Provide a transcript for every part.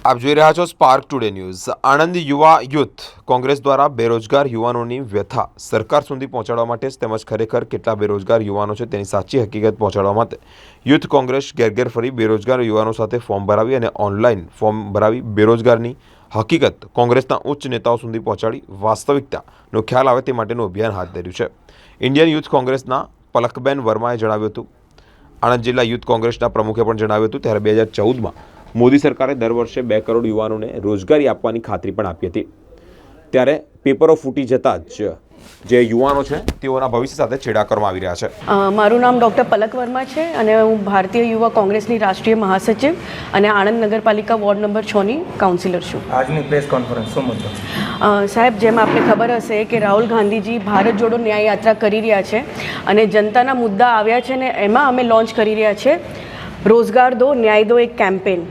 આપ જોઈ રહ્યા છો સ્પાર્ક ટુડે ન્યૂઝ। આણંદ યુવા યુથ કોંગ્રેસ દ્વારા બેરોજગાર યુવાનોની વ્યથા સરકાર સુધી પહોંચાડવા માટે તેમજ ખરેખર કેટલા બેરોજગાર યુવાનો છે તેની સાચી હકીકત પહોંચાડવા માટે યુથ કોંગ્રેસ ઘેર ઘેર ફરી બેરોજગાર યુવાનો સાથે ફોર્મ ભરાવી અને ઓનલાઈન ફોર્મ ભરાવી બેરોજગારની હકીકત કોંગ્રેસના ઉચ્ચ નેતાઓ સુધી પહોંચાડી વાસ્તવિકતાનો ખ્યાલ આવે તે માટેનું અભિયાન હાથ ધર્યું છે। ઇન્ડિયન યુથ કોંગ્રેસના પલકબેન વર્માએ જણાવ્યું હતું, આણંદ જિલ્લા યુથ કોંગ્રેસના પ્રમુખે પણ જણાવ્યું હતું, ત્યારે 2014માં મોદી સરકારે દર વર્ષે 2 કરોડ યુવાનોને રોજગારી આપવાની ખાતરી પણ આપી હતી। ત્યારે પેપરો ફૂટી જતાં જ જે યુવાનો છે તેઓના ભવિષ્ય સાથે છેડા કરવામાં આવી રહ્યા છે। મારું નામ ડૉક્ટર પલક વર્મા છે અને હું ભારતીય યુવા કોંગ્રેસની રાષ્ટ્રીય મહાસચિવ અને આણંદ નગરપાલિકા વોર્ડ નંબર 6ની કાઉન્સિલર છું। આજની પ્રેસ કોન્ફરન્સ શું મુદ્દો? સાહેબ, જેમ આપને ખબર હશે કે રાહુલ ગાંધીજી ભારત જોડો ન્યાય યાત્રા કરી રહ્યા છે અને જનતાના મુદ્દા આવ્યા છે ને એમાં અમે લોન્ચ કરી રહ્યા છે રોજગાર દો ન્યાય દો એક કેમ્પેન।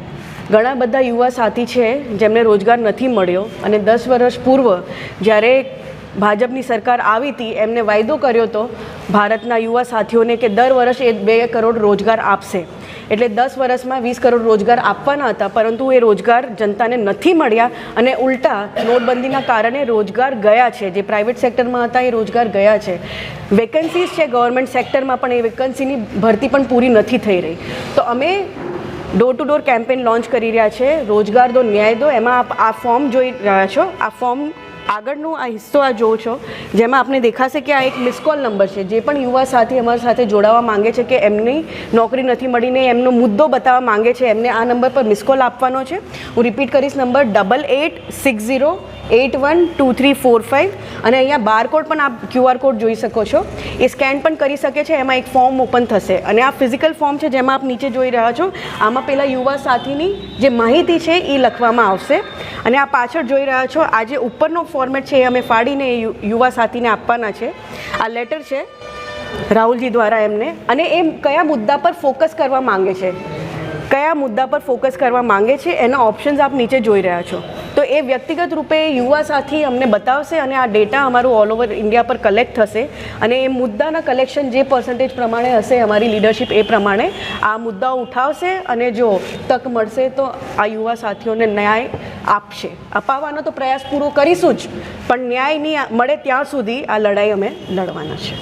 ઘણા બધા યુવા સાથી છે જેમને રોજગાર નથી મળ્યો અને 10 વર્ષ પૂર્વ જ્યારે ભાજપની સરકાર આવી હતી એમને વાયદો કર્યો હતો ભારતના યુવા સાથીઓને કે દર વર્ષે 2 કરોડ રોજગાર આપશે, એટલે 10 વર્ષમાં 20 કરોડ રોજગાર આપવાના હતા, પરંતુ એ રોજગાર જનતાને નથી મળ્યા અને ઉલટા નોટબંધીના કારણે રોજગાર ગયા છે। જે પ્રાઇવેટ સેક્ટરમાં હતા એ રોજગાર ગયા છે। વેકન્સીઝ છે ગવર્મેન્ટ સેક્ટરમાં પણ એ વેકન્સીની ભરતી પણ પૂરી નથી થઈ રહી। તો અમે door to door campaign launch કરી રહ્યા છે, રોજગાર દો ન્યાય દો। એમાં આપ આ ફોર્મ જોઈ રહ્યા છો, આ ફોર્મ આગળનો આ હિસ્સો આ જોવો છો, જેમાં આપને દેખાશે કે આ એક મિસ કોલ નંબર છે। જે પણ યુવા સાથી અમારી સાથે જોડાવા માંગે છે કે એમની નોકરી નથી મળીને એમનો મુદ્દો બતાવવા માંગે છે, એમને આ નંબર પર મિસ કોલ આપવાનો છે। હું રિપીટ કરીશ, નંબર 8860812345 અને અહીંયા બારકોડ પણ આપ QR કોડ જોઈ શકો છો, એ સ્કેન પણ કરી શકે છે। એમાં એક ફોર્મ ઓપન થશે અને આ ફિઝિકલ ફોર્મ છે જેમાં આપ નીચે જોઈ રહ્યા છો, આમાં પહેલાં યુવા સાથીની જે માહિતી છે એ લખવામાં આવશે અને આ પાછળ જોઈ રહ્યા છો આ જે ઉપરનો ફોર્મેટ છે એ અમે ફાડીને યુવા સાથીને આપવાના છે। આ લેટર છે રાહુલજી દ્વારા એમને, અને એ કયા મુદ્દા પર ફોકસ કરવા માંગે છે, કયા મુદ્દા પર ફોકસ કરવા માંગે છે એના ઓપ્શન્સ આપ નીચે જોઈ રહ્યા છો। તો એ વ્યક્તિગત રૂપે યુવા સાથી અમને બતાવશે અને આ ડેટા અમારું ઓલ ઓવર ઇન્ડિયા પર કલેક્ટ થશે અને એ મુદ્દાના કલેક્શન જે પર્સન્ટેજ પ્રમાણે હશે અમારી લીડરશિપ એ પ્રમાણે આ મુદ્દાઓ ઉઠાવશે અને જો તક મળશે તો આ યુવા સાથીઓને ન્યાય આપશે। અપાવવાનો તો પ્રયાસ પૂરો કરીશું જ, પણ ન્યાય નહીં મળે ત્યાં સુધી આ લડાઈ અમે લડવાના છે।